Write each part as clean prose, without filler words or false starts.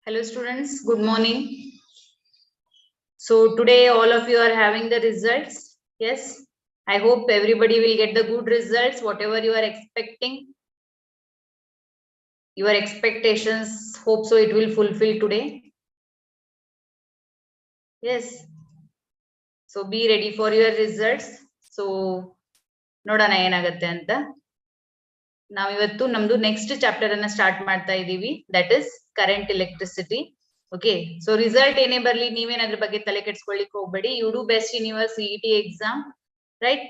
Hello students, good morning. So today all of you are having the results. Yes, I hope everybody will get the good results, whatever you are expecting. Your expectations, hope so it will fulfill today. Yes. So be ready for your results. So ನೋಡೋಣ ಏನಾಗುತ್ತೆ ಅಂತ. ನಾವು ಇವತ್ತು ನಮ್ದು next chapter ಅನ್ನ start ಮಾಡ್ತಾ ಇದೀವಿ, that is current electricity. Okay, so result ಏನೇ ಬರ್ಲಿ ನೀವೇನ್ ಅದ್ರ ಬಗ್ಗೆ ತಲೆ ಕೆಡ್ಸ್ಕೊಳ್ಳಿಕ್ ಹೋಗ್ಬೇಡಿ. You do best in your CET exam, right?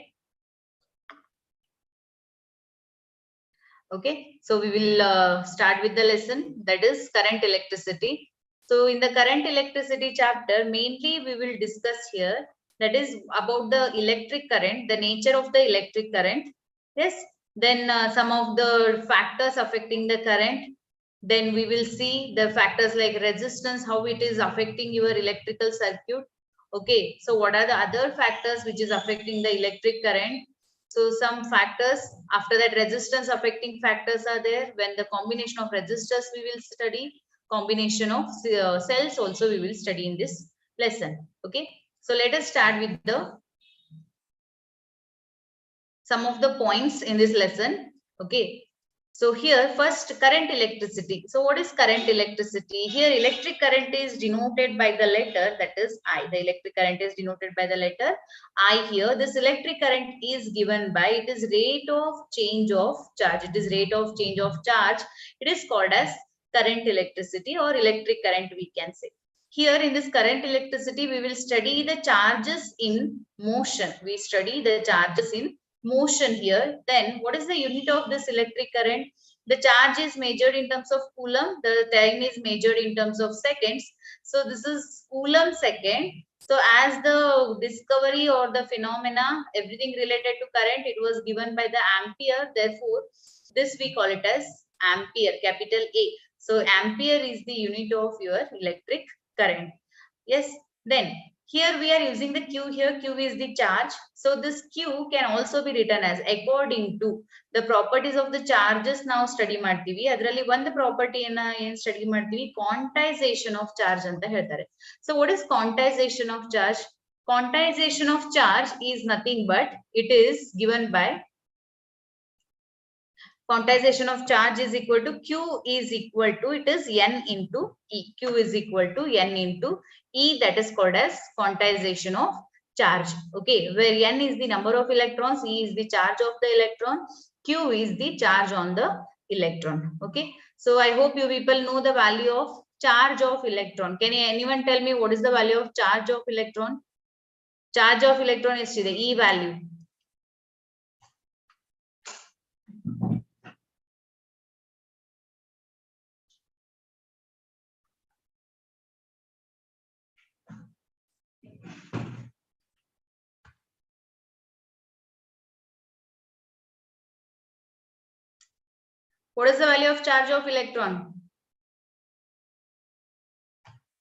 Okay, so we will start with the lesson, that is current electricity. So in the current electricity chapter, mainly we will discuss here, that is about the electric current, the nature of the electric current. Yes, then some of the factors affecting the current. Then we will see the factors like resistance, how it is affecting your electrical circuit. Okay, so what are the other factors which is affecting the electric current? So some factors, after that resistance affecting factors are there. When the combination of resistors we will study, combination of cells also we will study in this lesson. Okay, so let us start with the some of the points in this lesson. Okay, so here first current electricity. So what is current electricity? Here electric current is denoted by the letter, that is I. The electric current is denoted by the letter I here. This electric current is given by, it is rate of change of charge. It is rate of change of charge. It is called as current electricity or electric current we can say. Here in this current electricity we will study the charges in motion. We study the charges in motion here. Then what is the unit of this electric current? The charge is measured in terms of coulomb, the time is measured in terms of seconds. So this is coulomb second. So as the discovery or the phenomena, everything related to current, it was given by the ampere. Therefore this we call it as ampere, capital A. So ampere is the unit of your electric current. Yes, then here we are using the Q here. Q is the charge. So this Q can also be written as according to the properties of the charges. Now study ಮಾಡ್ತೀವಿ. ಅದರಲ್ಲಿ ಒಂದು ಪ್ರಾಪರ್ಟಿಯನ್ನ ಏನು study ಮಾಡ್ತೀವಿ? Quantisation of charge ಅಂತ ಹೇಳ್ತಾರೆ. So what is quantization of charge? Quantization of charge is nothing but it is given by quantization of charge is equal to Q is equal to, it is N into E. Q is equal to N into E, that is called as quantization of charge. Okay, where N is the number of electrons, E is the charge of the electron, Q is the charge on the electron. Okay, so I hope you people know the value of charge of electron. Can anyone tell me what is the value of charge of electron? Charge of electron is the E value. What is the value of charge of electron?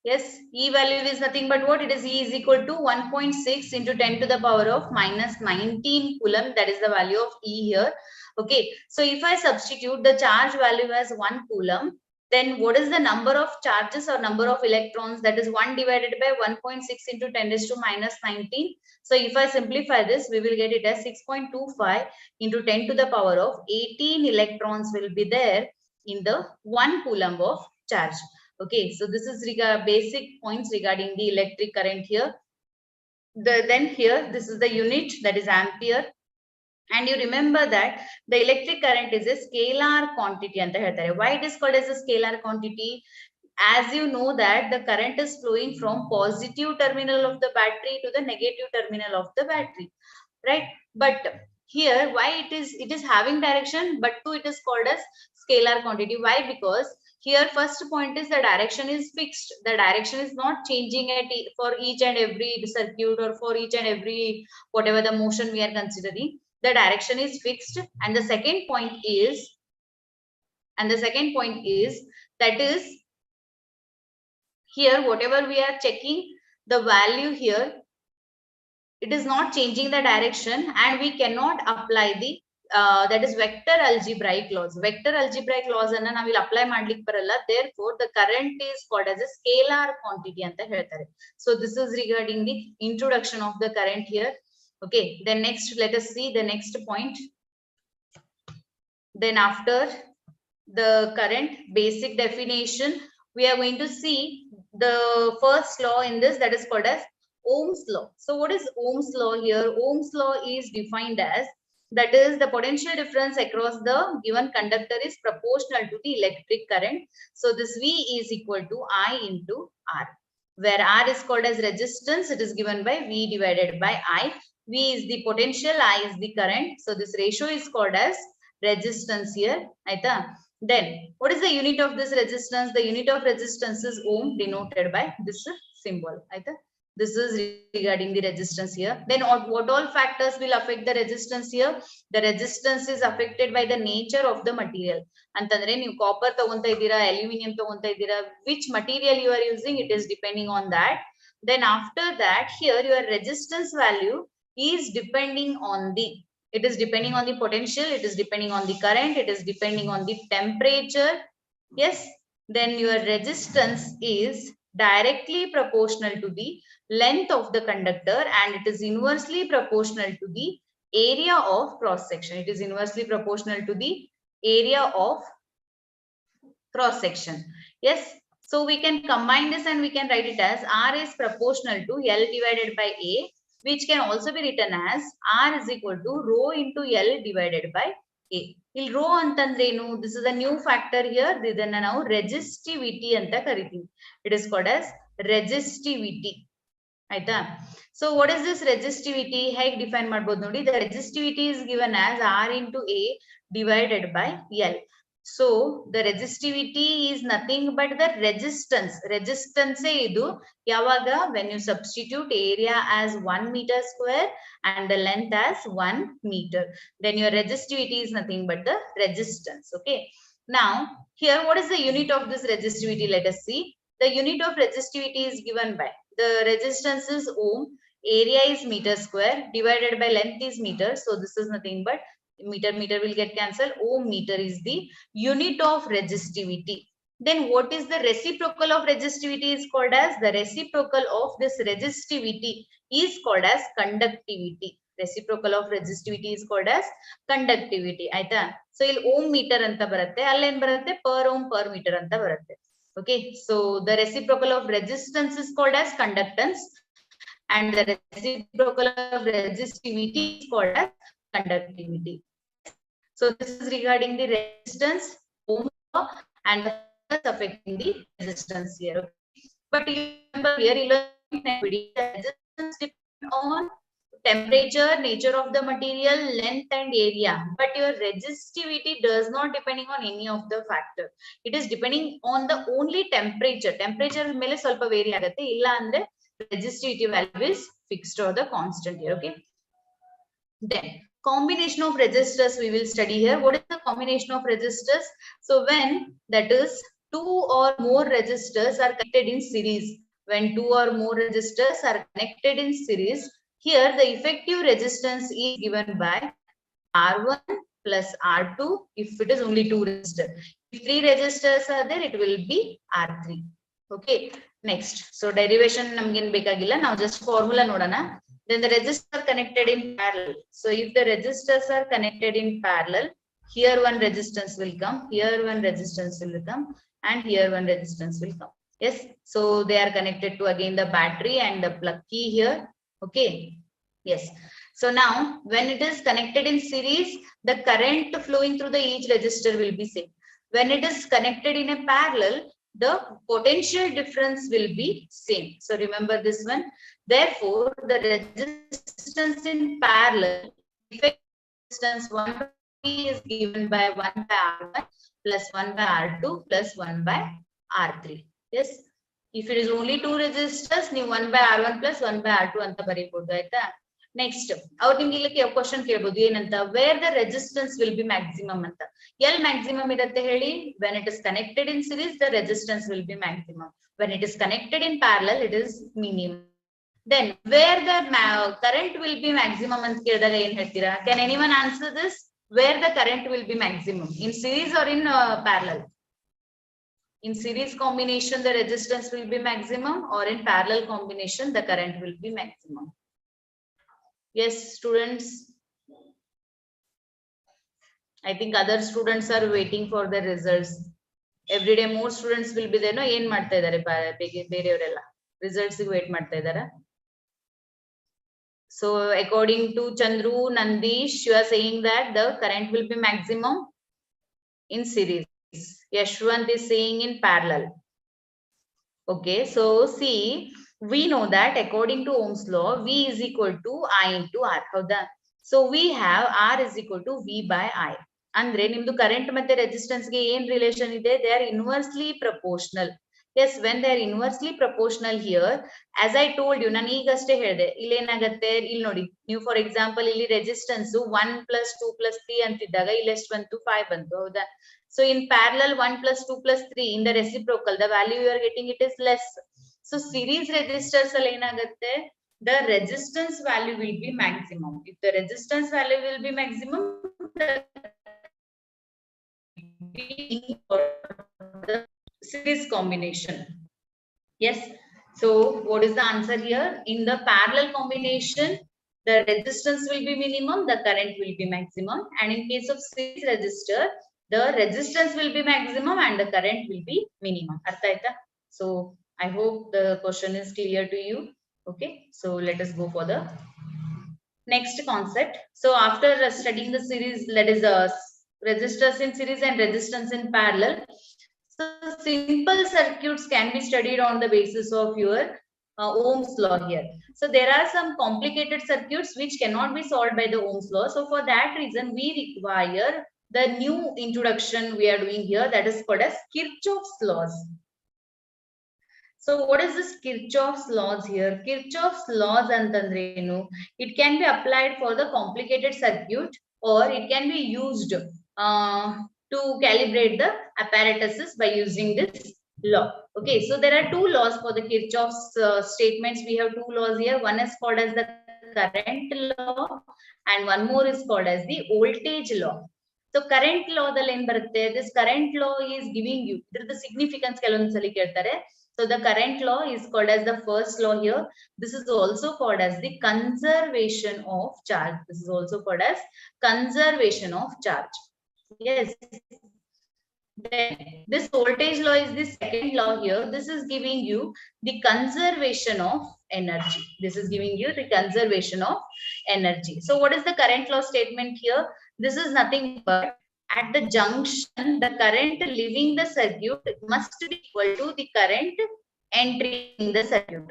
Yes, E value is nothing but what? It is E is equal to 1.6 into 10 to the power of minus 19 coulomb. That is the value of E here. Okay, so if I substitute the charge value as 1 coulomb, then what is the number of charges or number of electrons? That is 1 divided by 1.6 into 10 raised to minus 19. So if I simplify this, we will get it as 6.25 into 10 to the power of 18 electrons will be there in the 1 coulomb of charge. Okay, so this is basic points regarding the electric current here. Then here, this is the unit, that is ampere. And you remember that the electric current is a scalar quantity. Why it is called as a scalar quantity? As you know that the current is flowing from positive terminal of the battery to the negative terminal of the battery, right? But here, why it is having direction, but too it is called as scalar quantity. Why? Because here first point is the direction is fixed. The direction is not changing for each and every circuit or for each and every whatever the motion we are considering. The direction is fixed. And the second point is that is here whatever we are checking the value here, it is not changing the direction and we cannot apply the that is vector algebraic laws. Vector algebraic laws anna navill apply madlik baralla. Therefore, the current is called as a scalar quantity anta ಹೇಳ್ತಾರೆ. So this is regarding the introduction of the current here. Okay, then next let us see the next point. Then after the current basic definition, we are going to see the first law in this, that is called as Ohm's law. So what is Ohm's law here? Ohm's law is defined as, that is, the potential difference across the given conductor is proportional to the electric current. So this V is equal to I into R, where R is called as resistance. It is given by V divided by I. V is the potential, I is the current. So this ratio is called as resistance here. Aita? Then what is the unit of this resistance? The unit of resistance is ohm, denoted by this symbol. Aita? This is regarding the resistance here. Then what all factors will affect the resistance here? The resistance is affected by the nature of the material. Antandre you copper tagonta idira, aluminum tagonta idira, which material you are using, it is depending on that. Then after that, here your resistance value is depending on the, it is depending on the potential, it is depending on the current, it is depending on the temperature. Yes, then your resistance is directly proportional to the length of the conductor, and it is inversely proportional to the area of cross section. It is inversely proportional to the area of cross section. Yes, so we can combine this and we can write it as R is proportional to L divided by A, which can also be written as R is equal to rho into L divided by A. Il rho antandrenu, this is a new factor here. Idanna now resistivity anta kariತೀವಿ. It is called as resistivity. Aita? So what is this resistivity? Hege define ಮಾಡಬಹುದು ನೋಡಿ. The resistivity is given as R into A divided by L. So the resistivity is nothing but the resistance. Resistance idu yavaga when you substitute area as 1 meter square and the length as 1 meter, then your resistivity is nothing but the resistance. Okay. Now here what is the unit of this resistivity? Let us see. The unit of resistivity is given by, the resistance is ohm, area is meter square, divided by length is meter. So this is nothing but meter will get cancelled. Ohm meter is the unit of resistivity. Then what is the reciprocal of resistivity is called as? The reciprocal of this resistivity is called as conductivity. Reciprocal of resistivity is called as conductivity. Aita? So il ohm meter anta baratte, alle en baratte per ohm per meter anta baratte. Okay, so the reciprocal of resistance is called as conductance, and the reciprocal of resistivity is called as conductivity. So this is regarding the resistance, ohm law, and the affecting the resistance here. But remember here, the resistance depends on temperature, nature of the material, length and area. But your resistivity does not depending on any of the factor. It is depending on the only temperature. Temperature mele ಸ್ವಲ್ಪ vary ಆಗುತ್ತೆ, ಇಲ್ಲ ಅಂದ್ರೆ resistivity value is fixed or the constant here. Okay. Then combination of resistors we will study here. What is the combination of resistors? So when that is two or more resistors are connected in series, when two or more resistors are connected in series, here the effective resistance is given by R1 plus R2 if it is only two resistors. If three resistors are there, it will be R3. Okay. Next, so derivation namgen bekagilla, now just formula nodana. Then the resistors are connected in parallel. So if the resistors are connected in parallel, here one resistance will come, here one resistance will come, and here one resistance will come. Yes, so they are connected to again the battery and the plug key here. Okay. Yes. So now when it is connected in series, the current flowing through the each resistor will be same. When it is connected in a parallel, the potential difference will be same. So remember this one. Therefore, the resistance in parallel, effective resistance 1 by P is given by 1 by R1 plus 1 by R2 plus 1 by R3. Yes. If it is only two resistors, you 1 by R1 plus 1 by R2 anta baribodu aita. Next, our nimge question kelbodu ಏನಂತ, where the resistance will be maximum anta. L maximum irutte heli, when it is connected in series, the resistance will be maximum. When it is connected in parallel, it is minimum. Then where the current will be maximum anta keldaga ಏನು ಹೇಳ್ತೀರಾ? Can anyone answer this? where the current will be maximum, in series or in parallel? In series combination, the resistance will be maximum, or in parallel combination, the current will be maximum. Yes, students. I think other students are waiting for the results. Every day more students will be there. No, ಏನ್ ಮಾಡ್ತಾ ಇದ್ದಾರೆ ಬೇರೆಯವರೆಲ್ಲ results ಗೆ wait ಮಾಡ್ತಾ ಇದ್ದಾರಾ? So according to Chandru, Nandish, you are saying that the current will be maximum in series. Yashwant is saying in parallel. Okay, so see, we know that according to Ohm's law, V is equal to I into R. So we have R is equal to V by I. Andre nimdu current ಮತ್ತೆ resistance ಗೆ ಏನ್ relation ಇದೆ? They are inversely proportional. Yes, when they are inversely proportional here, as I told you, ನಾನು ಈಗಷ್ಟೇ ಹೇಳಿದೆ, ಇಲ್ಲಿ ಏನಾಗುತ್ತೆ, ಇಲ್ಲಿ ನೋಡಿ, ನೀವು ಫಾರ್ ಎಕ್ಸಾಂಪಲ್ ಇಲ್ಲಿ ರೆಸಿಸ್ಟೆನ್ಸ್ 1 + 2 + 3 ಅಂತಿದ್ದಾಗ ಇಲ್ಲಿ ಎಷ್ಟು ಬಂತು? 5 ಬಂತು, ಹೌದಾ? So in parallel 1 + 2 + 3 in the reciprocal, the value you are getting it is less. So series resistors ಅಲ್ಲಿ ಏನಾಗುತ್ತೆ? The resistance value will be maximum. If the resistance value will be maximum, the series combination. Yes. So what is the answer here? In the parallel combination, the resistance will be minimum, the current will be maximum, and in case of series resistor, the resistance will be maximum and the current will be minimum. Artha aita? So I hope the question is clear to you. Okay, so let us go for the next concept. So after studying the series, let us resistors in series and resistance in parallel. So simple circuits can be studied on the basis of your Ohm's law here. So there are some complicated circuits which cannot be solved by the Ohm's law. So for that reason, we require the new introduction we are doing here, that is called as Kirchhoff's laws. So what is this Kirchhoff's laws here? Kirchhoff's laws antandrenu, it can be applied for the complicated circuit, or it can be used to calibrate the apparatuses by using this law. Okay, so there are two laws for the Kirchhoff's statements. We have two laws here. One is called as the current law and one more is called as the voltage law. So current law dalli en barutte, this current law is giving you the significance kelondasali keltare. So the current law is called as the first law here. This is also called as the conservation of charge. This is also called as conservation of charge. Yes. Then this voltage law is the second law here. This is giving you the conservation of energy. This is giving you the conservation of energy. So what is the current law statement here? This is nothing but at the junction, the current leaving the circuit must be equal to the current entering the circuit.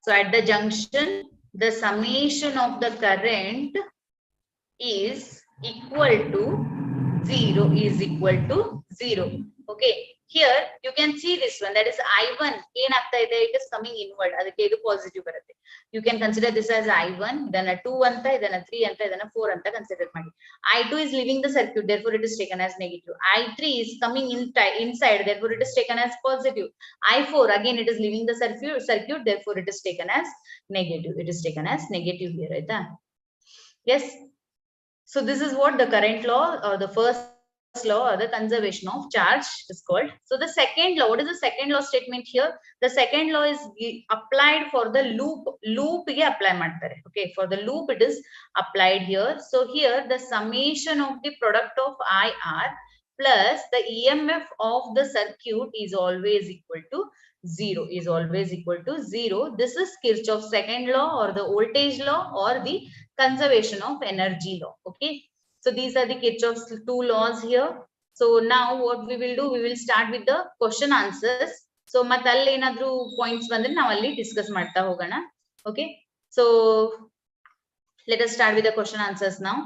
So at the junction, the summation of the current is equal to 0, is equal to 0. Okay, here you can see this one, that is I1. It is coming inward, adike idu positive barutte. You can consider this as I1, then a 2 anta, then a 3 anta, then a 4 anta consider madi. I2 is leaving the circuit, therefore it is taken as negative. I3 is coming inside, therefore it is taken as positive. I4 again it is leaving the circuit, therefore it is taken as negative. It is taken as negative here, right? Yes. So this is what the current law, or the first law, or the conservation of charge is called. So the second law, what is the second law statement here? The second law is applied for the loop. Loop ge apply ಮಾಡ್ತಾರೆ. Okay, for the loop it is applied here. So here the summation of the product of IR plus the EMF of the circuit is always equal to 0, is always equal to 0. This is Kirchhoff's second law, or the voltage law, or the conservation of energy law. Okay, so these are the Kirchhoff's two laws here. So now what we will do, we will start with the question answers. So matalli enadru points bandre navu alli discuss ಮಾಡ್ತಾ ಹೋಗೋಣ. Okay, so let us start with the question answers now.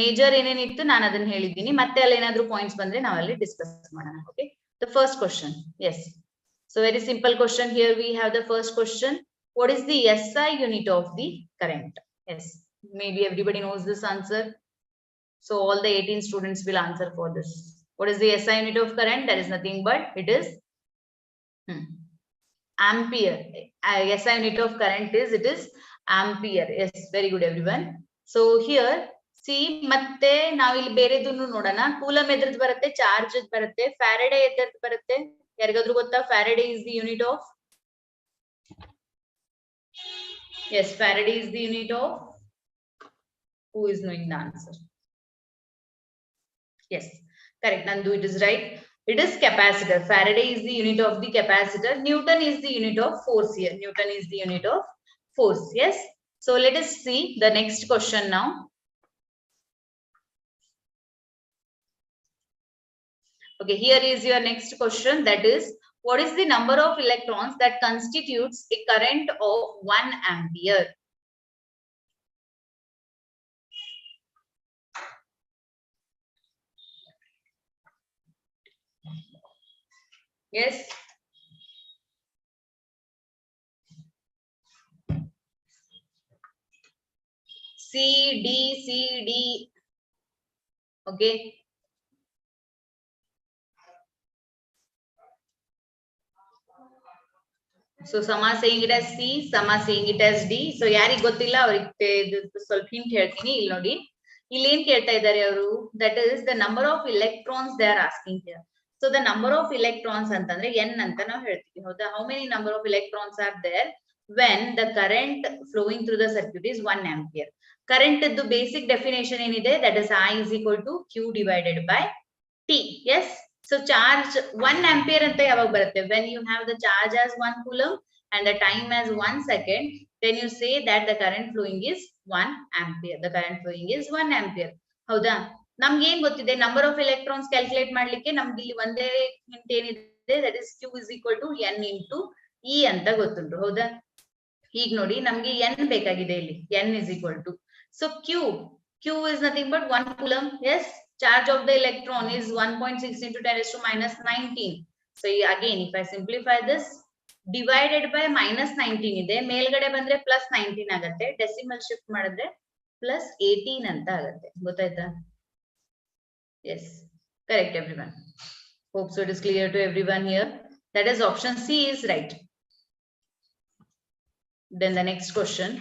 Major ಏನೇನಿತ್ತು ನಾನು ಅದನ್ನ ಹೇಳಿದ್ದೀನಿ, ಮತ್ತೆ ಅಲ್ಲಿ ಏನಾದರೂ points ಬಂದ್ರೆ ನಾವು ಅಲ್ಲಿ ಡಿಸ್ಕಸ್ ಮಾಡೋಣ. Okay, the first question. Yes, so very simple question here. We have the first question. What is the SI unit of the current? Yes, maybe everybody knows this answer. So all the 18 students will answer for this. What is the SI unit of current? That is nothing but it is ampere. SI unit of current is, it is ampere. Yes, very good everyone. So here C ಮತ್ತೆ ನಾವಿಲ್ಲಿ ಬೇರೆದನ್ನು ನೋಡೋಣ. Coulomb ಎದ್ರದ್ದು ಬರುತ್ತೆ, charge ಬರುತ್ತೆ, Faraday ಎದ್ರದ್ದು ಬರುತ್ತೆ, ಯಾರಿಗಾದ್ರೂ ಗೊತ್ತಾ? Faraday is the unit of, yes, Faraday is the unit of, who is knowing the answer? Yes, correct, Nandu, it is right. It is capacitor. Faraday is the unit of the capacitor. Newton is the unit of force here. Newton is the unit of force. Yes. So let us see the next question now. Okay, here is your next question. That is, what is the number of electrons that constitutes a current of 1 ampere? Yes. C, D. Okay. So some are saying it as C, some are saying it as D. So ಯಾರಿಗೆ ಗೊತ್ತಿಲ್ಲ ಅವರಿಗೆ ಸ್ವಲ್ಪ hint ಹೇಳ್ತೀನಿ. ಇಲ್ಲಿ ನೋಡಿ, ಇಲ್ಲಿ ಏನ್ ಕೇಳ್ತಾ ಇದ್ದಾರೆ ಅವರು? That is the number of electrons they are asking here. So the number of electrons ಅಂತಂದ್ರೆ n ಅಂತ ನಾವು ಹೇಳ್ತೀವಿ, ಹೌದಾ? How many number of electrons are there when the current flowing through the circuit is 1 ampere? Current the basic definition ಏನಿದೆ? That is I is equal to Q divided by T. Yes. So charge 1 ampere anta yavag barutte? When you have the charge as 1 coulomb and the time as 1 second, then you say that the current flowing is 1 ampere. The current flowing is 1 ampere. ಹೌದಾ? ನಮ್ಗೆ ಏನ್ ಗೊತ್ತಿದೆ? Number of electrons calculate ಮಾಡ್ಲಿಕ್ಕೆ ನಮ್ಗೆ ಇಲ್ಲಿ ಒಂದೇ hint ಏನಿದೆ? That is Q is equal to N into E ಅಂತ ಗೊತ್ತುಂಟು, ಹೌದಾ? ಈಗ ನೋಡಿ, ನಮ್ಗೆ N ಬೇಕಾಗಿದೆ ಇಲ್ಲಿ. N is equal to, so Q is nothing but 1 coulomb. Yes. Charge of the electron is 1.6 into 10 raised to minus 19. So again, if I simplify this, divided by minus 19 ಇದೆ, ಮೇಲ್ಗಡೆ ಬಂದ್ರೆ plus 19 ಆಗುತ್ತೆ, decimal shift ಮಾಡಿದ್ರೆ plus 18 ಅಂತ ಆಗುತ್ತೆ. ಗೊತ್ತಾಯ್ತಾ? Yes, correct everyone. Hope so it is clear to everyone here. That is option C is right. Then the next question.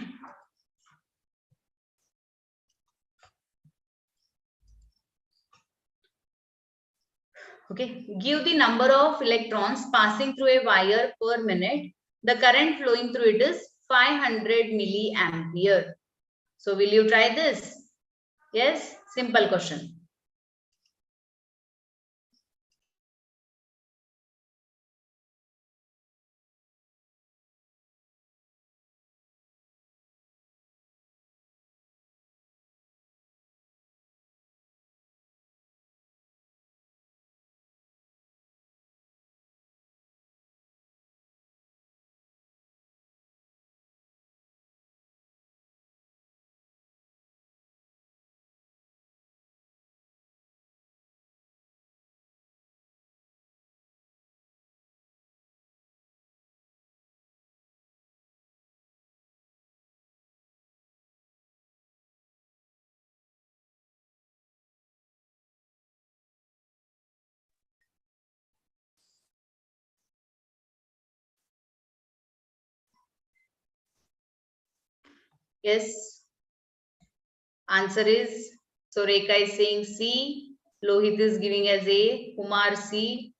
Okay, give the number of electrons passing through a wire per minute. The current flowing through it is 500 milliampere. So will you try this? Yes, simple question. Yes, answer is, so Rekha is saying C, Lohit is giving as A, Kumar C.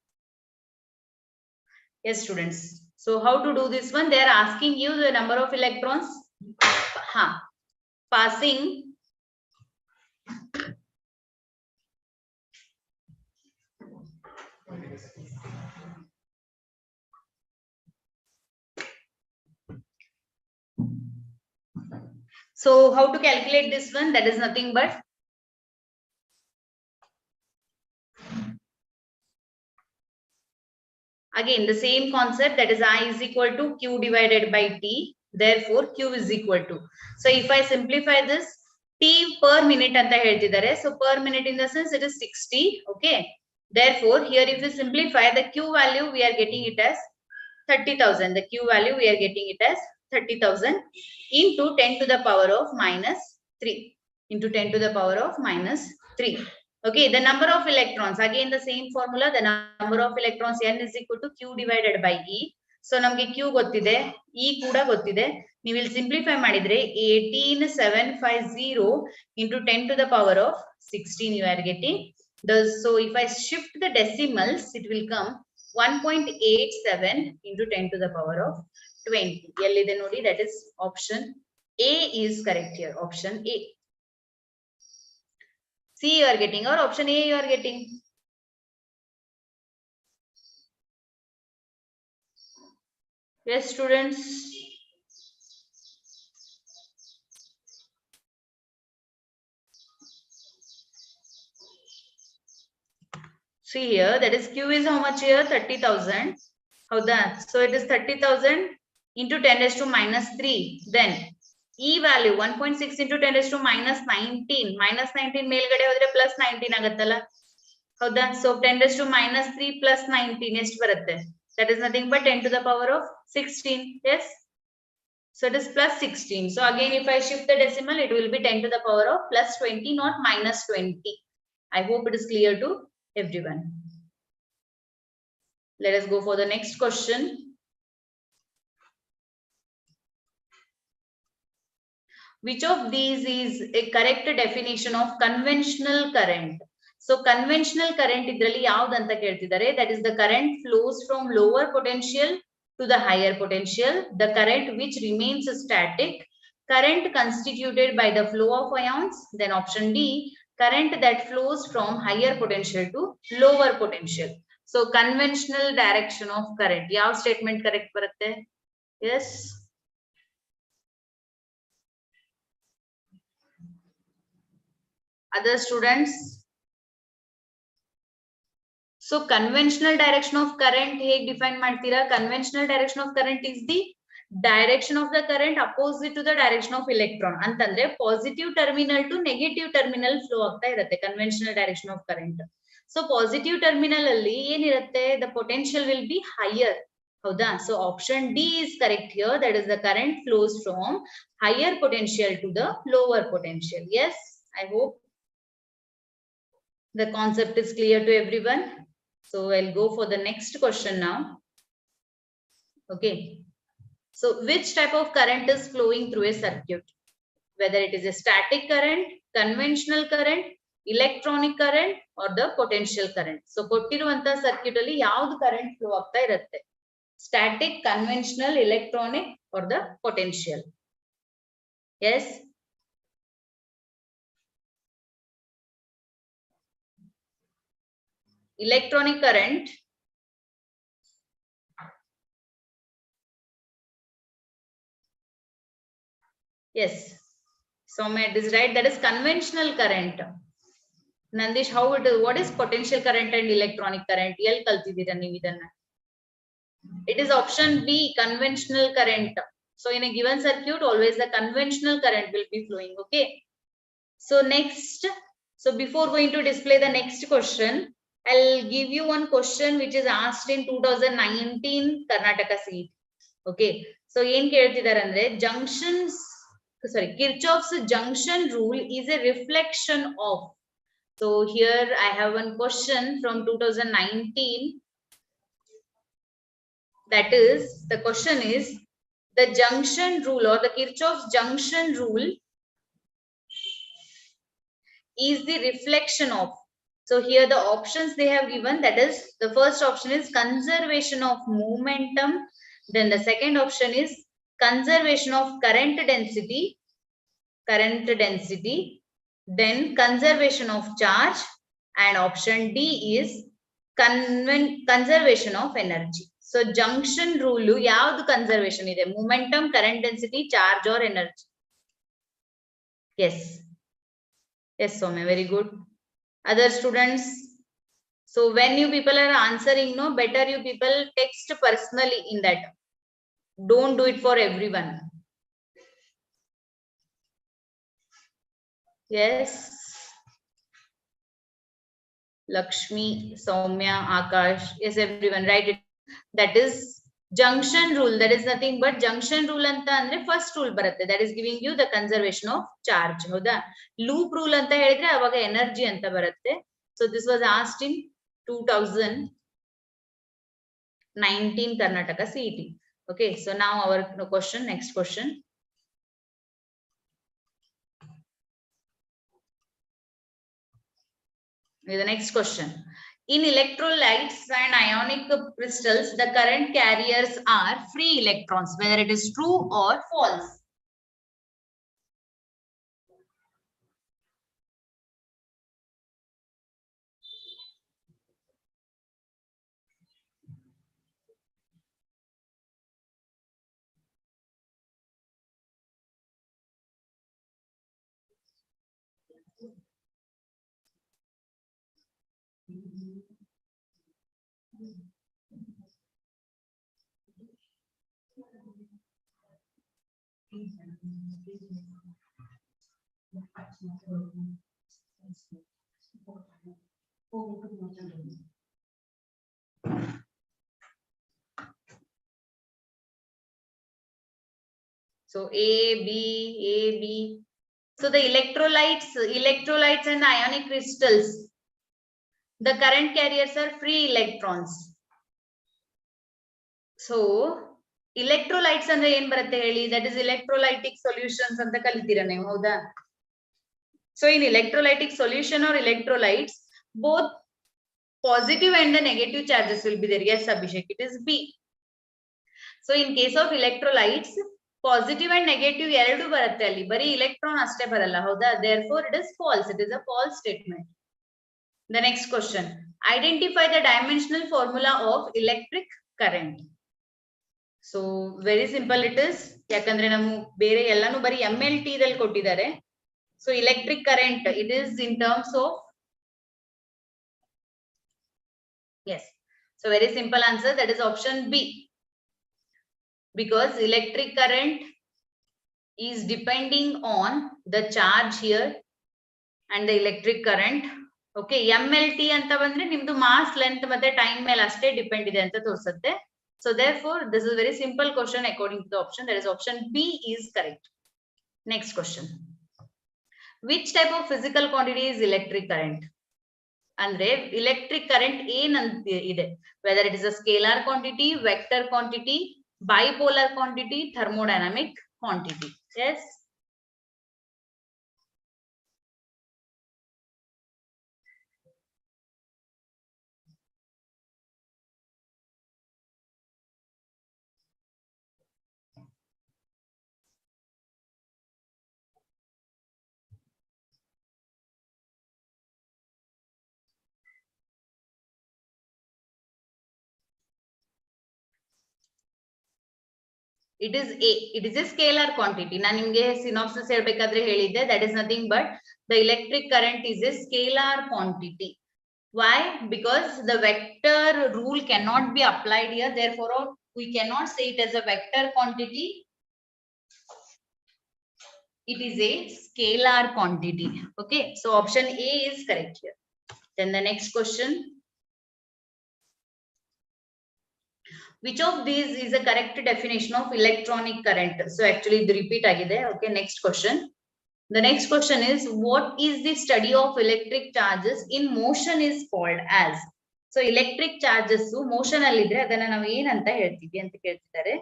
Yes, students. So how to do this one? They are asking you the number of electrons passing So how to calculate this one? That is nothing but again the same concept, that is I is equal to Q divided by T. Therefore Q is equal to, so if I simplify this, T per minute anta ಹೇಳ್ತಿದ್ದಾರೆ. So per minute in the sense it is 60. Okay. Therefore here if we simplify, the Q value we are getting it as 30,000. The Q value we are getting it as 30,000 into 10 to the power of minus 3 into 10 to the power of minus 3. Okay, the number of electrons, again the same formula, the number of electrons N is equal to Q divided by E. So ನಮ್ಗೆ Q ಗೊತ್ತಿದೆ, E ಕೂಡ ಗೊತ್ತಿದೆ. ನೀವು ಇಲ್ಲಿ simplify ಮಾಡಿದ್ರೆ 18750 into 10 to the power of 16 you are getting. So if I shift the decimals, it will come 1.87 into 10 to the power of 20. Ellide nodi, that is option A is correct here. Option A. C you are getting or option A you are getting? Yes, students. See here, that is Q is how much here? 30,000. How that? So it is 30,000 into 10 raised to minus 3. Then E value 1.6 into 10 raised to minus 19. Minus 19 ಮೇಲ್ಗಡೆ ಹೋದ್ರೆ plus 19 ಆಗುತ್ತಲ್ಲ. ಹೌದಾ? So 10 raised to minus 3 plus 19 ಎಷ್ಟು ಬರುತ್ತೆ? That is nothing but 10 to the power of 16. Yes. So it is plus 16. So again, if I shift the decimal, it will be 10 to the power of plus 20, not minus 20. I hope it is clear to everyone. Let us go for the next question. Which of these is a correct definition of conventional current? So conventional current idralli yavud anta keltidare, that is the current flows from lower potential to the higher potential, the current which remains static, current constituted by the flow of ions. Then option D, current that flows from higher potential to lower potential. So conventional direction of current, yav statement correct barutte? Yes. Other students? So conventional direction of current ಹೇಗೆ define ಮಾಡ್ತೀರಾ? Conventional direction of current is the direction of the current opposite to the direction of electron. ಅಂತಂದ್ರೆ positive terminal to negative terminal flow ಆಗ್ತಾ ಇರುತ್ತೆ conventional direction of current. So positive terminal ಅಲ್ಲಿ ಏನಿರುತ್ತೆ? The potential will be higher. ಹೌದಾ? So option D is correct here. That is the current flows from higher potential to the lower potential. Yes, I hope the concept is clear to everyone. So I'll go for the next question now. Okay. So which type of current is flowing through a circuit? Whether it is a static current, conventional current, electronic current, or the potential current. So ಕೊಟ್ಟಿರುವಂತ circuit ಅಲ್ಲಿ ಯಾವುದು current flow ಆಗ್ತಾ ಇರುತ್ತೆ? Static, conventional, electronic, or the potential? Yes. Electronic current. Yes. So it is right. That is conventional current. Nandish, how it is? What is potential current and electronic current? Yell kaltidira ನೀವು ಇದನ್ನ. It is option B, conventional current. So in a given circuit, always the conventional current will be flowing. Okay. So next, so before going to display the next question, I'll give you one question which is asked in 2019 Karnataka CET. Okay. So ಏನ್ ಕೇಳ್ತಿದ್ದಾರೆ ಅಂದ್ರೆ Kirchhoff's junction rule is a reflection of. So here I have one question from 2019. That is, the question is, the junction rule or the Kirchhoff's junction rule is the reflection of. So here the options they have given, that is, the first option is conservation of momentum. Then the second option is conservation of current density. Then conservation of charge, and option D is conservation of energy. So junction rule ಯಾವುದು conservation ಇದೆ? Momentum, current density, charge or energy? Yes. Yes, Soumya, very good. Other students? So when you people are answering, no, better you people text personally in that. Don't do it for everyone. Yes. Lakshmi, Soumya, Akash. Yes, everyone, write it. That is junction rule. That is nothing but junction rule anta andre first rule barutte. That is giving you the conservation of charge. Hauda? Loop rule anta helidre avaga energy anta barutte. So this was asked in 2000. 19 Karnataka CET. Okay, so now our question, next question. The next question. In electrolytes and ionic crystals, the current carriers are free electrons, whether it is true or false. So A, B. So the electrolytes and ionic crystals, the current carriers are free electrons. So electrolytes ಅಂದ್ರೆ ಏನ್ ಬರುತ್ತೆ ಹೇಳಿ, that is electrolytic solutions ಅಂತ ಕಲಿತೀರಾ ನೀವು, ಹೌದಾ? So in electrolytic solution or electrolytes, both positive and the negative charges will be there. Yes, Abhishek, it is B. So in case of electrolytes, positive and negative ಎರಡು ಬರುತ್ತೆ ಅಲ್ಲಿ, ಬರೀ electron ಅಷ್ಟೇ ಬರಲ್ಲ, ಹೌದಾ? Therefore it is false. It is a false statement. The next question. Identify the dimensional formula of electric current. So very simple it is. ಯಾಕಂದ್ರೆ ನಾವು ಬೇರೆ ಎಲ್ಲಾನು ಬರೀ MLT ದಲ್ಲಿ ಕೊಟ್ಟಿದ್ದಾರೆ. So electric current, it is in terms of, yes. So very simple answer, that is option B. Because electric current is depending on the charge here and the electric current. Okay, MLT anta bandre nimdu mass, length ಮತ್ತೆ time ಮೇಲೆ ಅಷ್ಟೇ depend ಇದೆ ಅಂತ ತೋರಿಸುತ್ತೆ. So therefore this is a very simple question according to the option, that is option B is correct. Next question. Which type of physical quantity is electric current? Andre electric current ಏನಂತ ಇದೆ, whether it is a scalar quantity, vector quantity, bipolar quantity, thermodynamic quantity. Yes. It is A. It is a scalar quantity. ನಾನು ನಿಮಗೆ synopsis ಹೇಳಬೇಕಾದ್ರೆ ಹೇಳಿದ್ದೆ, that is nothing but the electric current is a scalar quantity. Why? Because the vector rule cannot be applied here. Therefore, we cannot say it as a vector quantity. It is a scalar quantity. Okay. So option A is correct here. Then the next question. Which of these is a correct definition of electronic current? So actually the repeat agide. Okay, next question. The next question is, what is the study of electric charges in motion is called as? So electric charges motion ಅಲ್ಲಿ ಇದ್ರೆ ಅದನ್ನ ನಾವು ಏನಂತ ಹೇಳ್ತೀವಿ ಅಂತ ಕೇಳ್ತಿದ್ದಾರೆ.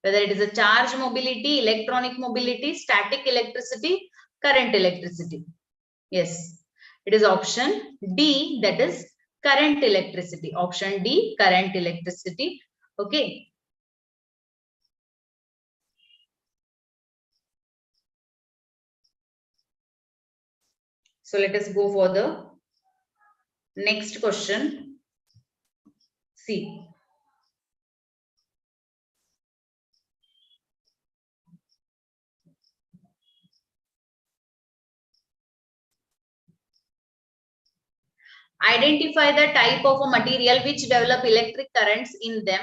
Whether it is a charge mobility, electronic mobility, static electricity, current electricity. Yes, it is option D, that is current electricity. Option D, current electricity. Okay. So let us go for the next question. See. Identify the type of a material which develop electric currents in them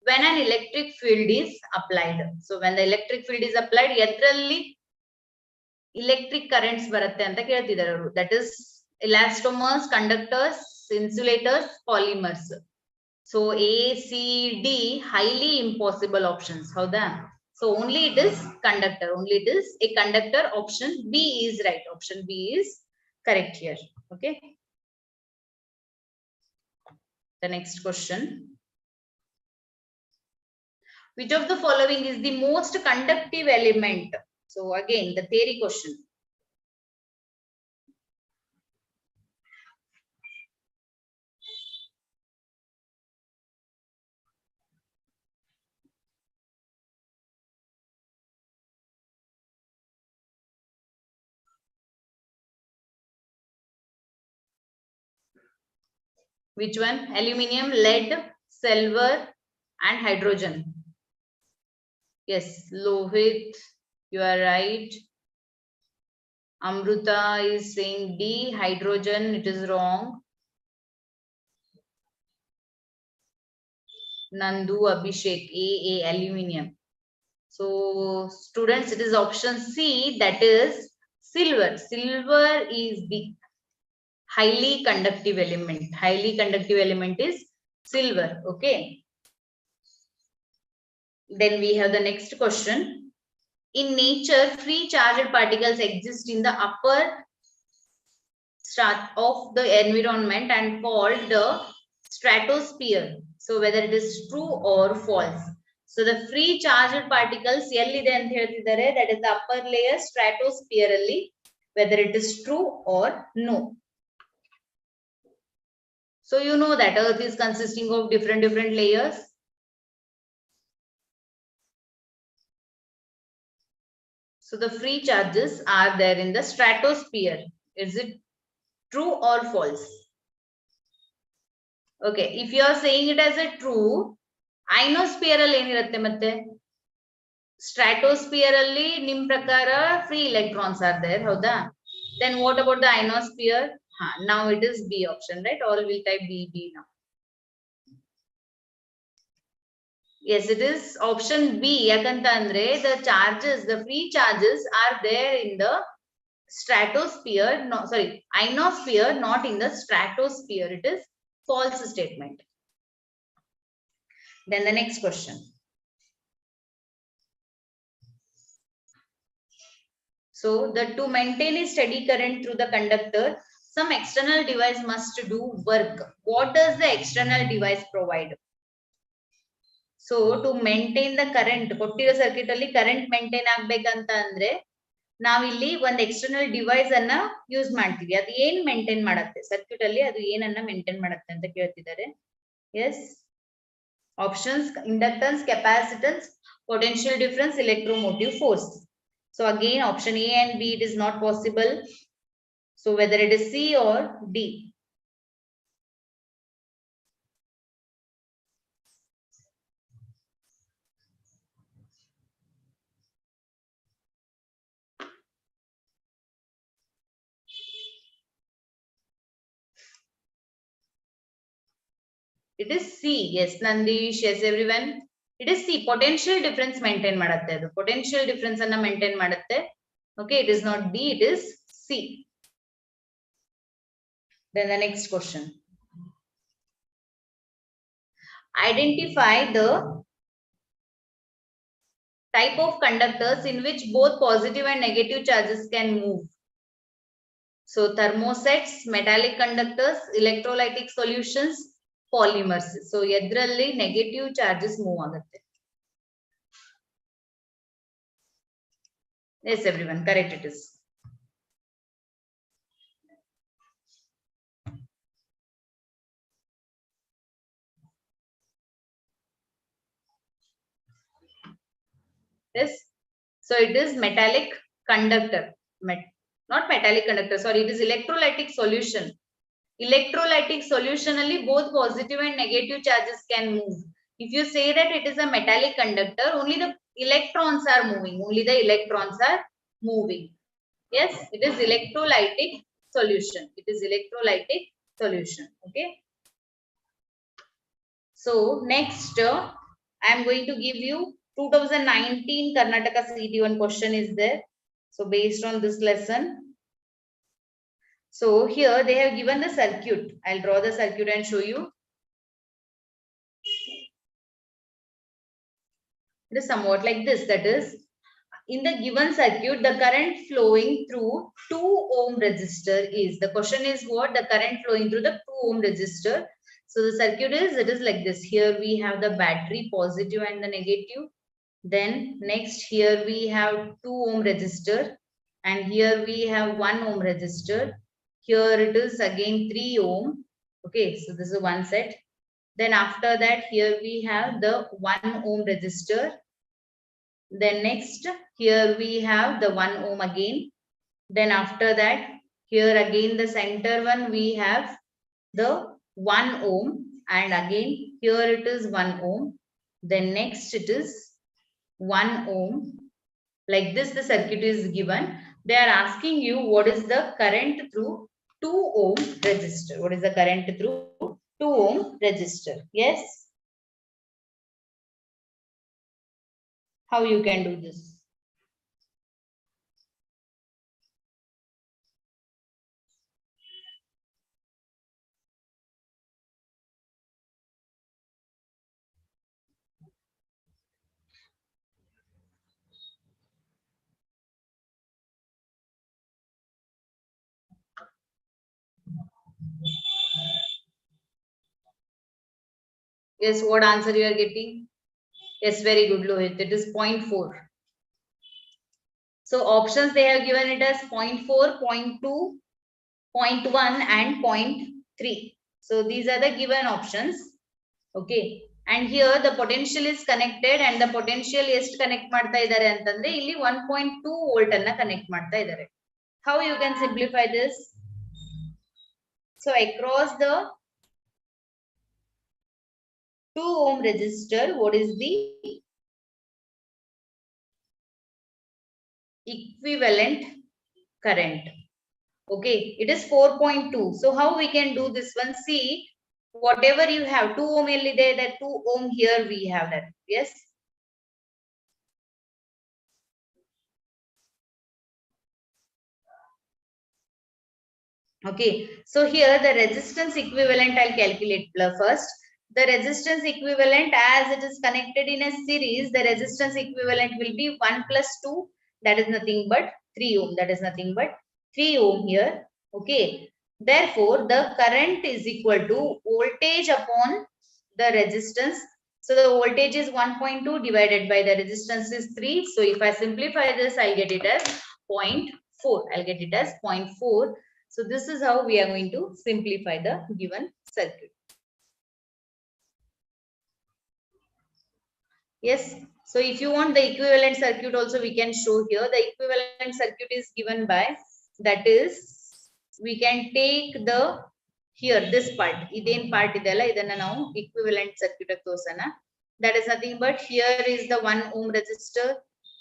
when an electric field is applied. So when the electric field is applied, ಎದ್ರಲ್ಲಿ electric currents ಬರುತ್ತೆ ಅಂತ ಕೇಳ್ತಿದ್ದಾರೆ ಅವರು. That is elastomers, conductors, insulators, polymers. So A, C, D, highly impossible options. ಹೌದಾ? So only it is conductor. Only it is a conductor. Option B is right. Option B is correct here. Okay. The next question. Which of the following is the most conductive element? So again, the theory question. Which one? Aluminium, lead, silver, and hydrogen. Yes, Lohit, you are right. Amruta is saying D, hydrogen, it is wrong. Nandu, Abhishek, A, aluminium. So students, it is option C, that is silver. Silver is the highly conductive element. Highly conductive element is silver. Okay. Then we have the next question. In nature, free charged particles exist in the upper strat of the environment and called the stratosphere. So whether it is true or false. So the free charged particles ಎಲ್ಲಿದೆ ಅಂತ ಹೇಳ್ತಿದ್ದಾರೆ, that is the upper layer stratosphere ಅಲ್ಲಿ, whether it is true or no. So you know that Earth is consisting of different layers. So the free charges are there in the stratosphere. Is it true or false? Okay, if you are saying it as a true, ionosphere ಅಲ್ಲಿ ಏನಿರುತ್ತೆ ಮತ್ತೆ stratosphere ಅಲ್ಲಿ ನಿಮ್ ಪ್ರಕಾರ free electrons are there, ಹೌದಾ? Then what about the ionosphere? Now it is B option, right? All will type B now. Yes, it is option B. Yakanta andre the charges, the free charges are there in the stratosphere, no, sorry, ionosphere, not in the stratosphere. It is false statement. Then the next question. So to maintain a steady current through the conductor, some external device must do work. What does the external device provide? So to maintain the current, ಕೊಟ್ಟಿರೋ circuit ಅಲ್ಲಿ current maintain ಆಗ್ಬೇಕಂತ ಅಂದ್ರೆ ನಾವಿಲ್ಲಿ ಒಂದು external device ಅನ್ನ use ಮಾಡ್ತೀವಿ. ಅದು ಏನ್ ಮೇಂಟೈನ್ ಮಾಡುತ್ತೆ ಸರ್ಕ್ಯೂಟ್ ಅಲ್ಲಿ, ಅದು ಏನನ್ನ ಮೇಂಟೈನ್ ಮಾಡುತ್ತೆ ಅಂತ ಕೇಳ್ತಿದ್ದಾರೆ. Yes, options inductance, capacitance, potential difference, electromotive force. So again option A and B it is not possible. So whether it is C or D. It is C. Yes, Nandish. Yes, everyone. It is C. Potential difference maintain ಮಾಡುತ್ತೆ ಅದು. Potential difference ಅನ್ನ maintain ಮಾಡುತ್ತೆ. Okay, it is not D. It is C. Then the next question. Identify the type of conductors in which both positive and negative charges can move. So thermosets, metallic conductors, electrolytic solutions, polymers. So ಎದ್ರಲ್ಲಿ negative charges move ಆಗುತ್ತೆ. Yes, everyone, correct it is. Yes, so it is metallic conductor, not metallic conductor, sorry, it is electrolytic solution. Electrolytic solution only both positive and negative charges can move. If you say that it is a metallic conductor, only the electrons are moving, only the electrons are moving. Yes, it is electrolytic solution. It is electrolytic solution. Okay. So next, I am going to give you 2019 Karnataka CET1 question is there. So based on this lesson. So here they have given the circuit. I'll draw the circuit and show you. It is somewhat like this. That is, in the given circuit, the current flowing through 2 ohm resistor is. The question is what? The current flowing through the 2 ohm resistor. So the circuit is, it is like this. Here we have the battery positive and the negative. Then next here we have 2 ohm resistor, and here we have 1 ohm resistor. Here it is again 3 ohm. Okay, so this is one set. Then after that here we have the 1 ohm resistor. Then next here we have the 1 ohm again. Then after that here again the center one we have the 1 ohm, and again here it is 1 ohm. Then next it is 1 ohm. Like this the circuit is given. They are asking you what is the current through 2 ohm resistor. What is the current through 2 ohm resistor? Yes. How you can do this? Yes, what answer you are getting? Yes, very good, Lohit. It is 0.4. So options they have given it as 0.4, 0.2, 0.1 and 0.3. So these are the given options. Okay. And here the potential is connected, and the potential ಎಷ್ಟು connect ಮಾಡ್ತಾ ಇದ್ದಾರೆ ಅಂತಂದ್ರೆ ಇಲ್ಲಿ 1.2 volt ಅನ್ನ connect ಮಾಡ್ತಾ ಇದ್ದಾರೆ. How you can simplify this? So across the 2 ohm resistor, what is the equivalent current? Okay, it is 4.2. So how we can do this one? See, whatever you have 2 ohm there, that 2 ohm here we have that. Yes. Okay, so here the resistance equivalent I'll calculate first. The resistance equivalent, as it is connected in a series, the resistance equivalent will be 1 plus 2, that is nothing but 3 ohm, that is nothing but 3 ohm here. Okay, therefore the current is equal to voltage upon the resistance. So the voltage is 1.2 divided by the resistance is 3. So if I simplify this, I'll get it as 0.4. I'll get it as 0.4. So this is how we are going to simplify the given circuit. Yes. So if you want the equivalent circuit also, we can show here. The equivalent circuit is given by, that is, we can take the here this part. Idain part idella, idanna now equivalent circuit tosana. That is nothing but here is the 1 ohm resistor.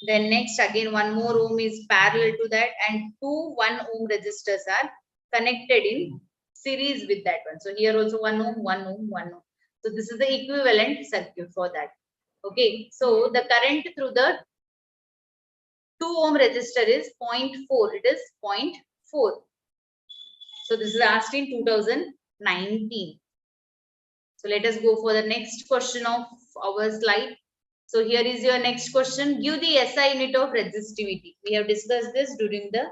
Then next again 1 more ohm is parallel to that, and 2 1 ohm resistors are connected in series with that one. So here also 1 ohm, 1 ohm, 1 ohm. So this is the equivalent circuit for that. Okay, so the current through the 2 ohm resistor is 0.4. It is 0.4. So this is asked in 2019. So let us go for the next question of our slide. So here is your next question. Give the SI unit of resistivity. We have discussed this during the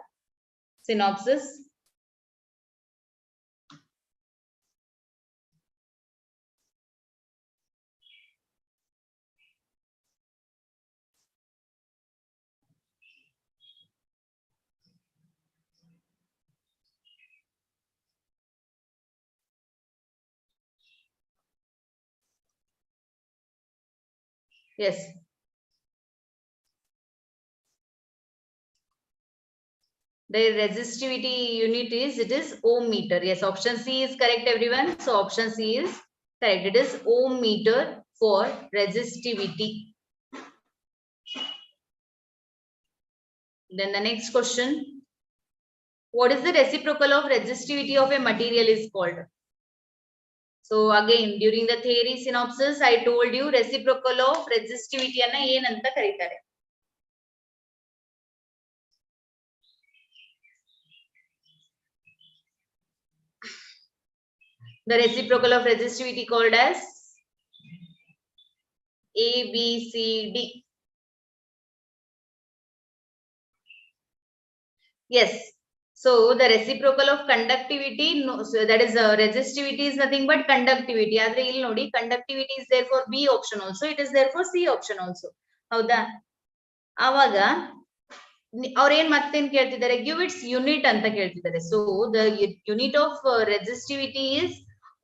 synopsis. Yes. The resistivity unit is, it is ohm meter. Yes, option C is correct, everyone. So option C is correct. It is ohm meter for resistivity. Then the next question. What is the reciprocal of resistivity of a material is called? So again, during the theory synopsis, I told you reciprocal of resistivity anna yen anta karitare. The reciprocal of resistivity called as A, B, C, D. Yes. So the reciprocal of conductivity, no, so that is resistivity is nothing but conductivity. Adre ಇಲ್ಲಿ ನೋಡಿ conductivity is there for B option also. It is there for C option also. ಹೌದಾ? ಆವಾಗ ಅವ್ರು ಏನ್ ಮತ್ತೇನ್ ಕೇಳ್ತಿದ್ದಾರೆ, give it's unit ಅಂತ ಕೇಳ್ತಿದ್ದಾರೆ. So the unit of resistivity is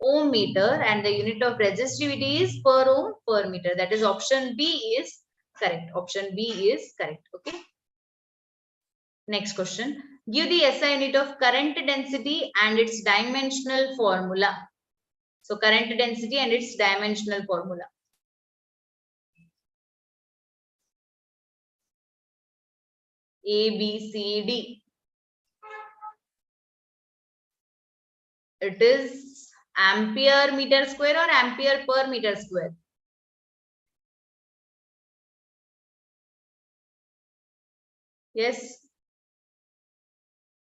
ohm meter and the unit of resistivity is per ohm per meter. That is option B is correct. Option B is correct. Okay. Next question. Give the SI unit of current density and its dimensional formula. So current density and its dimensional formula. A, B, C, D. It is ampere meter square or ampere per meter square. Yes.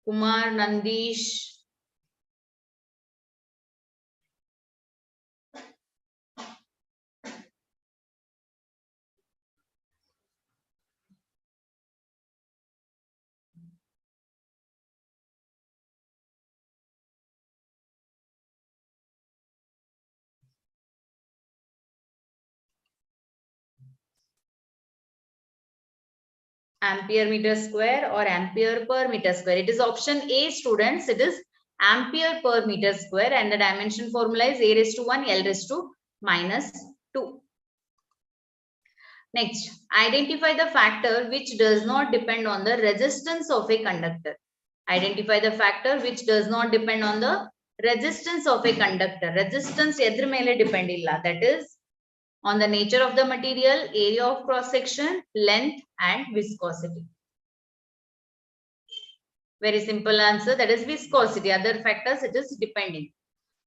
Kumar, Nandish. Ampere meter square or ampere per meter square. It is option A, students. It is ampere per meter square and the dimension formula is A raised to 1 L raised to minus 2. Next, identify the factor which does not depend on the resistance of a conductor. Identify the factor which does not depend on the resistance of a conductor. Resistance edru mele depend illa. That is on the nature of the material, area of cross section, length and viscosity. Very simple answer. That is viscosity. Other factors it is depending.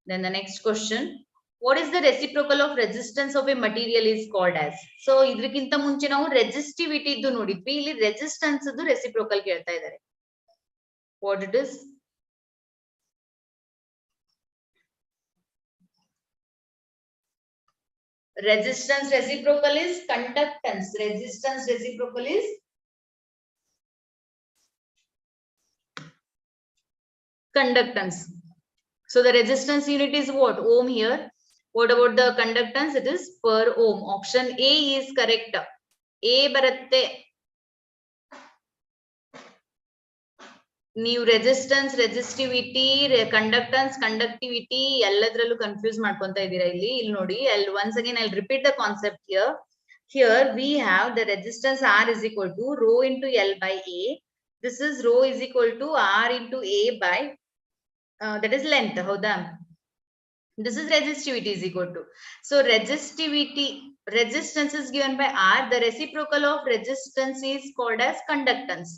Then the next question. What is the reciprocal of resistance of a material is called as? So idrikinta munche ನಾವು resistivity iddu nodidvi. Illi resistance idu reciprocal kelta idare. What it is? Resistance reciprocal is conductance. Resistance reciprocal is conductance. So the resistance unit is what? Ohm here. What about the conductance? It is per ohm. Option A is correct. A baratte. New resistance, resistivity, conductance, conductivity, ಎಲ್ಲದರಲ್ಲೂ confuse ಮಾಡ್ಕೊಂತ ಇದ್ದೀರಾ ಇಲ್ಲಿ. ಇಲ್ಲಿ ನೋಡಿ, once again I'll repeat the concept here. Here we have the resistance R is equal to rho into L by A. This is rho is equal to R into A by that is length. ಹೌದಾ? This is resistivity is equal to. So resistance is given by R. The reciprocal of resistance is called as conductance.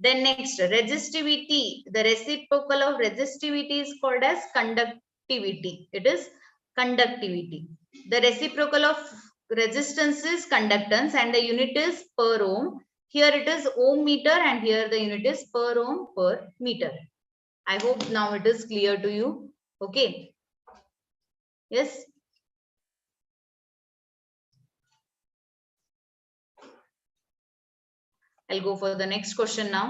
Then next, resistivity. The reciprocal of resistivity is called as conductivity. It is conductivity. The reciprocal of resistance is conductance and the unit is per ohm. Here it is ohm meter and here the unit is per ohm per meter. I hope now it is clear to you. Okay. Yes. I'll go for the next question now.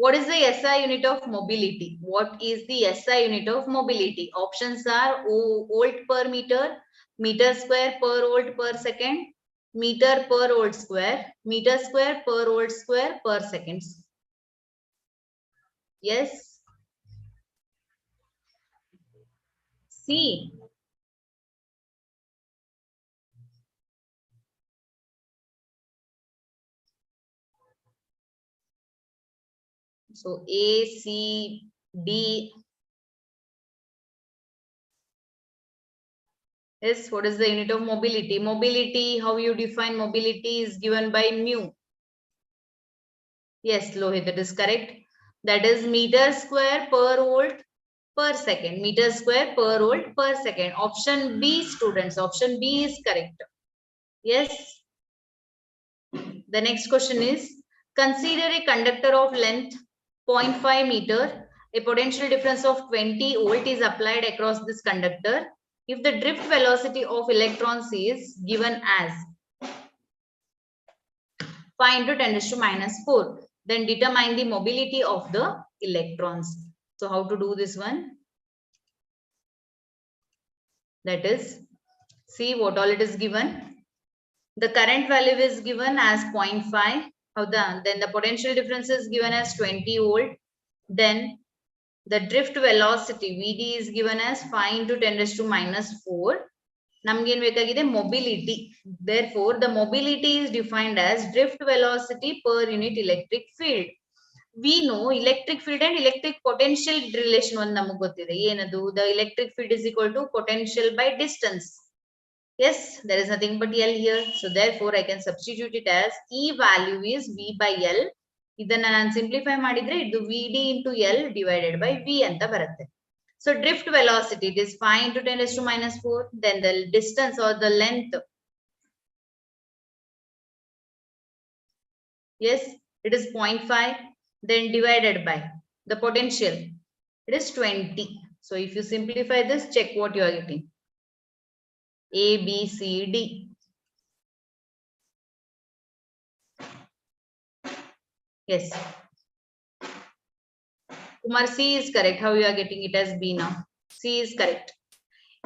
What is the SI unit of mobility? What is the SI unit of mobility? Options are volt per meter, meter square per volt per second, meter per volt square, meter square per volt square per seconds. Yes. C. So A, C, D. Yes, what is the unit of mobility? Mobility, how you define mobility is given by mu. Yes, Lohit, that is correct. That is meter square per volt per second. Meter square per volt per second. Option B, students. Option B is correct. Yes. The next question is, consider a conductor of length 0.5 meter. A potential difference of 20 volt is applied across this conductor. If the drift velocity of electrons is given as. 5 into 10 raised to minus 4. Then determine the mobility of the electrons. So how to do this one? That is, see what all it is given. The current value is given as 0.5. Then the potential difference is given as 20 volt. Then the drift velocity Vd is given as 5 into 10 raised to minus 4. Namgen bekagide mobility. Therefore, the mobility is defined as drift velocity per unit electric field. We know electric field and electric potential relation one namagu gottide. Yenadu the electric field is equal to potential by distance. Yes, there is nothing but L here. So therefore, I can substitute it as E value is V by L. Idanna nan simplify madidre idu Vd into L divided by V anta barutte. So drift velocity, it is 5 into 10 raised to minus 4. Then the distance or the length. Yes, it is 0.5. Then divided by the potential. It is 20. So if you simplify this, check what you are getting. A, B, C, D. Yes. Kumar, C is correct. How you are getting it as B now? C is correct.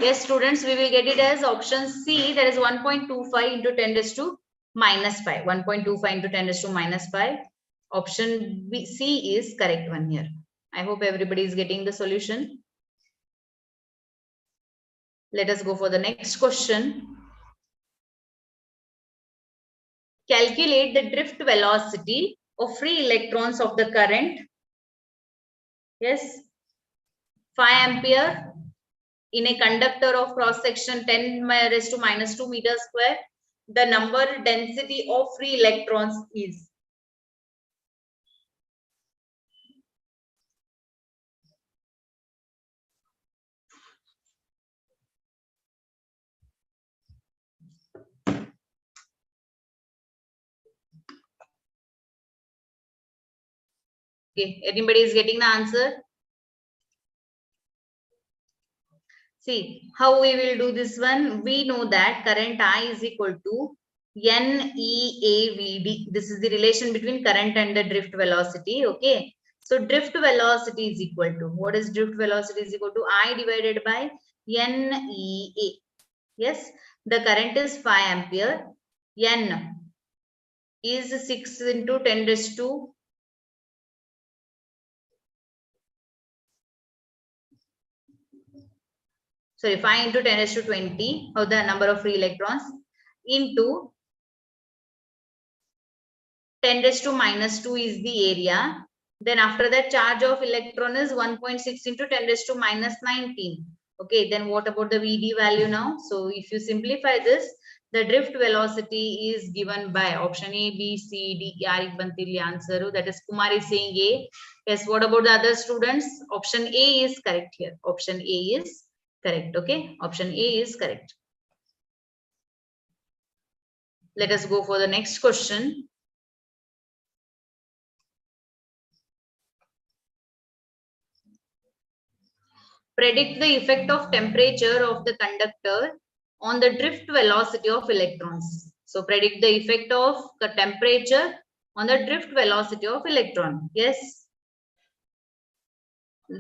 Yes, students, we will get it as option C. That is 1.25 into 10 raised to minus 5. 1.25 into 10 raised to minus 5. Option B, C is correct one here. I hope everybody is getting the solution. Let us go for the next question. Calculate the drift velocity of free electrons of the current. Yes, 5 ampere in a conductor of cross section 10 raised to minus 2 meters square. The number density of free electrons is. Okay, anybody is getting the answer? See, how we will do this one? We know that current I is equal to NEAVD. This is the relation between current and the drift velocity. Okay. So drift velocity is equal to, what is drift velocity is equal to I divided by NEA. Yes, the current is 5 ampere. N is 6 into 10 raised to sorry 5 into 10 raised to 20, how the number of free electrons, into 10 raised to minus 2 is the area. Then after that, charge of electron is 1.6 into 10 raised to minus 19. Okay, then what about the Vd value now? So if you simplify this, the drift velocity is given by option A, B, C, D. Answer. That is Kumar is saying A. Yes, what about the other students? Option A is correct here. Option A is correct. Okay, option A is correct. Let us go for the next question. Predict the effect of temperature of the conductor on the drift velocity of electrons. So predict the effect of the temperature on the drift velocity of electron. Yes.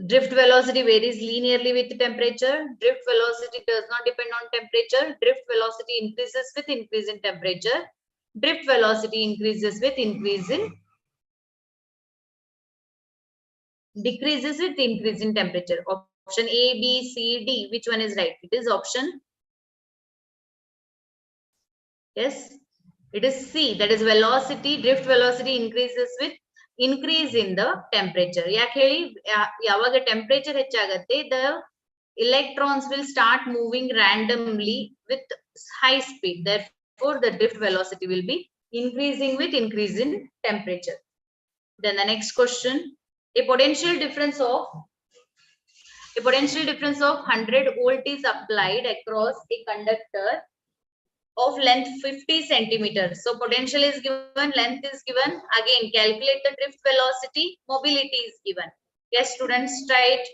Drift velocity varies linearly with temperature. Drift velocity does not depend on temperature. Drift velocity increases with increase in temperature. Drift velocity increases with increase in decreases with increase in temperature. Option A, B, C, D. Which one is right? It is option. Yes, it is C. That is velocity. Drift velocity increases with increase in the temperature. Yakeli yavaga temperature hechagate, the electrons will start moving randomly with high speed. Therefore, the drift velocity will be increasing with increase in temperature. Then the next question: a potential difference of 100 volt is applied across a conductor of length 50 centimeters. So potential is given, length is given. Again, calculate the drift velocity, mobility is given. Yes, students, try it.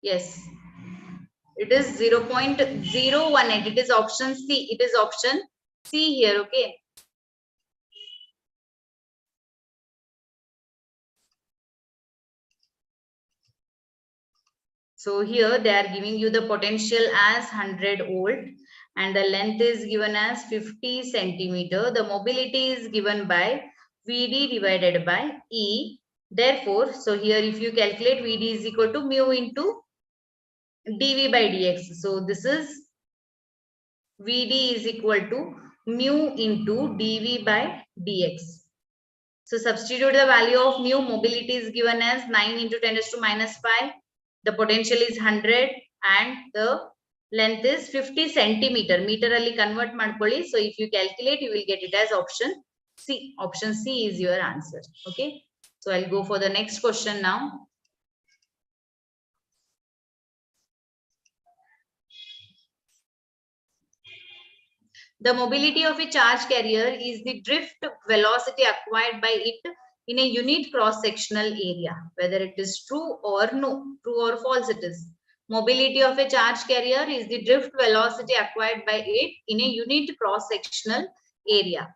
Yes, it is 0.018. It is option C. It is option C here. Okay. So here they are giving you the potential as 100 volt and the length is given as 50 centimeter. The mobility is given by Vd divided by E. Therefore, so here if you calculate Vd is equal to mu into dV by dx. So this is Vd is equal to mu into dV by dx. So substitute the value of mu. Mobility is given as 9 into 10 raised to minus 5. The potential is 100 and the length is 50 centimeter. Meter alli convert madಕೊಳ್ಳಿ. So if you calculate, you will get it as option C. Option C is your answer. Okay. So I'll go for the next question now. The mobility of a charge carrier is the drift velocity acquired by it in a unit cross-sectional area, whether it is true or no, true or false it is. Mobility of a charge carrier is the drift velocity acquired by it in a unit cross-sectional area.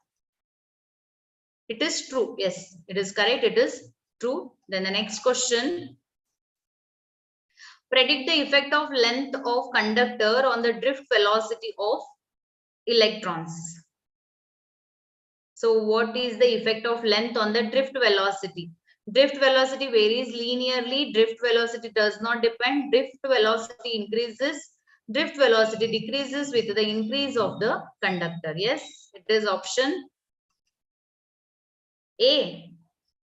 It is true. Yes, it is correct. It is true. Then the next question. Predict the effect of length of conductor on the drift velocity of electrons. So what is the effect of length on the drift velocity? Drift velocity varies linearly. Drift velocity does not depend. Drift velocity increases. Drift velocity decreases with the increase of the conductor. Yes, it is option A.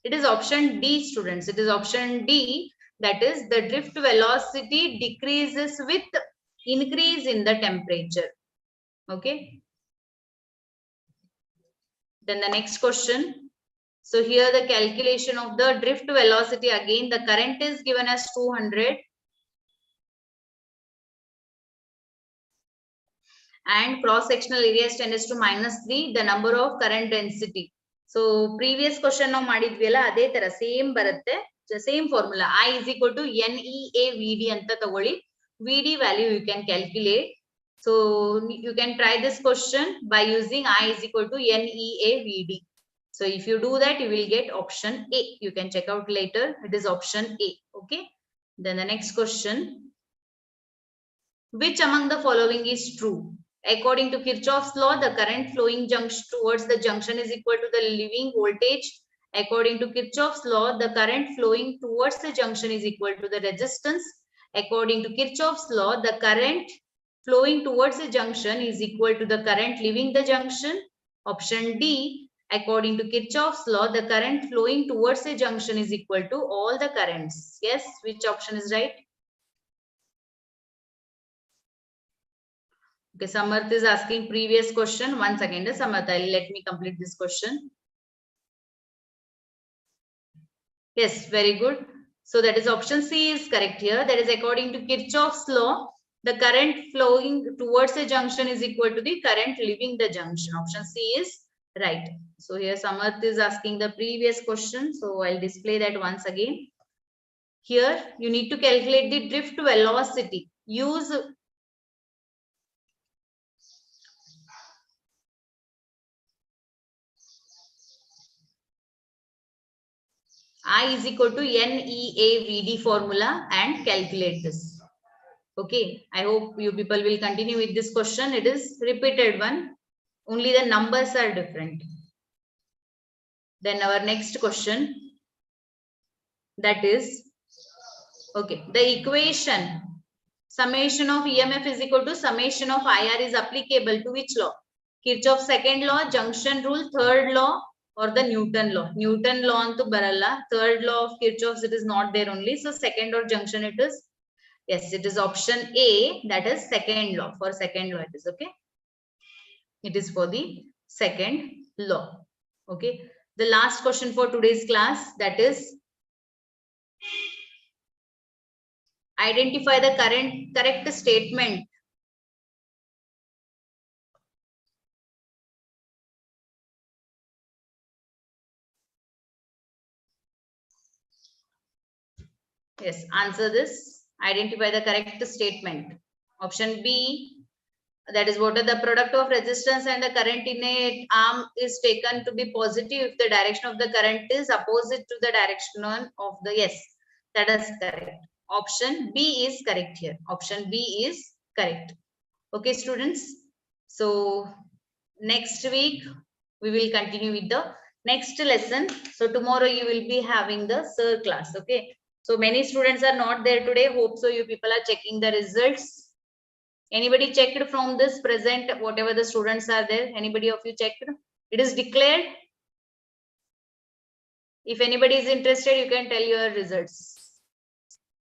It is option D, students. It is option D. That is, the drift velocity decreases with increase in the temperature. Okay. Then the next question. So here the calculation of the drift velocity, again the current is given as 200 and cross sectional area is 10 to minus 3, the number of current density. So previous question now madidviyalla ade tara same barutte, the same formula. I is equal to NEA VD anta tagoli. VD value you can calculate. So you can try this question by using I is equal to NEA VD. So if you do that, you will get option A. You can check out later. It is option A. Okay. Then the next question. Which among the following is true? According to Kirchhoff's law, the current flowing junction towards the junction is equal to the leaving voltage. According to Kirchhoff's law, the current flowing towards the junction is equal to the resistance. According to Kirchhoff's law, the current flowing towards the junction is equal to the current leaving the junction. Option D. According to Kirchhoff's law, the current flowing towards a junction is equal to all the currents. Yes, which option is right? Okay, Samarth is asking previous question. Once again, Samarth, let me complete this question. Yes, very good. So that is option C is correct here. That is according to Kirchhoff's law, the current flowing towards a junction is equal to the current leaving the junction. Option C is right. So here Samarth is asking the previous question. So I'll display that once again. Here you need to calculate the drift velocity. Use I is equal to NEAVD formula and calculate this. Okay, I hope you people will continue with this question. It is repeated one. Only the numbers are different. Then our next question, that is, okay, the equation summation of EMF is equal to summation of IR is applicable to which law? Kirchhoff's second law, junction rule, third law, or the Newton law. Newton law antu baralla. Third law of Kirchhoff's, it is not there only. So second or junction it is. Yes, it is option A. That is second law. For second law it is. Okay. It is for the second law. Okay. The last question for today's class, that is, identify the correct statement. Yes, answer this. Identify the correct statement. Option B, that is what are the product of resistance and the current in a arm is taken to be positive if the direction of the current is opposite to the direction of the, yes, that is correct. Option B is correct here. Option B is correct. Okay, students. So next week we will continue with the next lesson. So tomorrow you will be having the sir class. Okay. So many students are not there today. Hope so you people are checking the results. Anybody checked from this present, whatever the students are there? Anybody of you checked? It is declared. If anybody is interested, you can tell your results.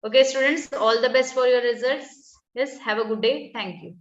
Okay, students, all the best for your results. Yes, have a good day. Thank you.